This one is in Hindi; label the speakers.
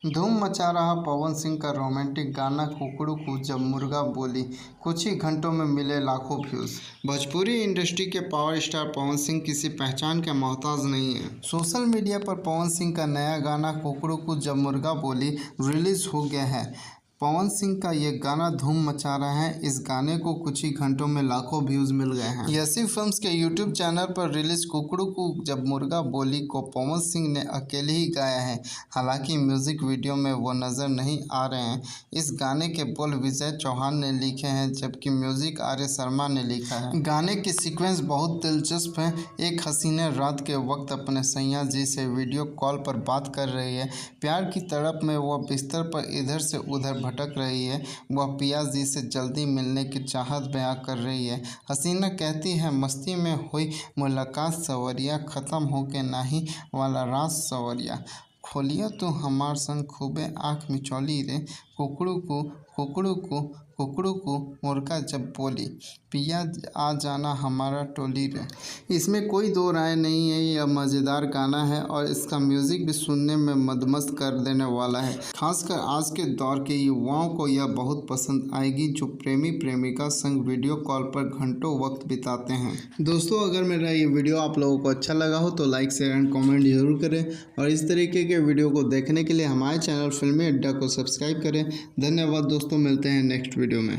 Speaker 1: धूम मचा रहा पवन सिंह का रोमांटिक गाना कुकड़ू कू जब मुर्गा बोली, कुछ ही घंटों में मिले लाखों व्यूज। भोजपुरी इंडस्ट्री के पावर स्टार पवन सिंह किसी पहचान के मोहताज नहीं है। सोशल मीडिया पर पवन सिंह का नया गाना कुकड़ू कू जब मुर्गा बोली रिलीज हो गया है। पवन सिंह का ये गाना धूम मचा रहा है। इस गाने को कुछ ही घंटों में लाखों व्यूज मिल गए हैं। यसी फिल्म्स के यूट्यूब चैनल पर रिलीज कुकड़ू को जब मुर्गा बोली को पवन सिंह ने अकेले ही गाया है। हालांकि म्यूजिक वीडियो में वो नजर नहीं आ रहे हैं। इस गाने के बोल विजय चौहान ने लिखे हैं, जबकि म्यूजिक आर्य शर्मा ने लिखा है। गाने की सीक्वेंस बहुत दिलचस्प है। एक हसीना रात के वक्त अपने सैया जी से वीडियो कॉल पर बात कर रही है। प्यार की तड़प में वह बिस्तर पर इधर से उधर भटक रही है। वह पिया जी से जल्दी मिलने की चाहत बयां कर रही है। हसीना कहती है, मस्ती में हुई मुलाकात सवरिया, ख़त्म हो के नाही वाला रात सवरिया, खोलिया तू हमार संग खूबे आँख मिचौली रे, कुकड़ू को कुकड़ू को कुकड़ू को मुर्गा जब बोली, पिया आ जाना हमारा टोली रे। इसमें कोई दो राय नहीं है। यह मज़ेदार गाना है और इसका म्यूज़िक भी सुनने में मदमस्त कर देने वाला है। खासकर आज के दौर के युवाओं को यह बहुत पसंद आएगी, जो प्रेमी प्रेमिका संग वीडियो कॉल पर घंटों वक्त बिताते हैं। दोस्तों, अगर मेरा ये वीडियो आप लोगों को अच्छा लगा हो तो लाइक शेयर एंड कॉमेंट जरूर करें और इस तरीके के वीडियो को देखने के लिए हमारे चैनल फिल्मी अड्डा को सब्सक्राइब करें। धन्यवाद दोस्तों, मिलते हैं नेक्स्ट वीडियो में।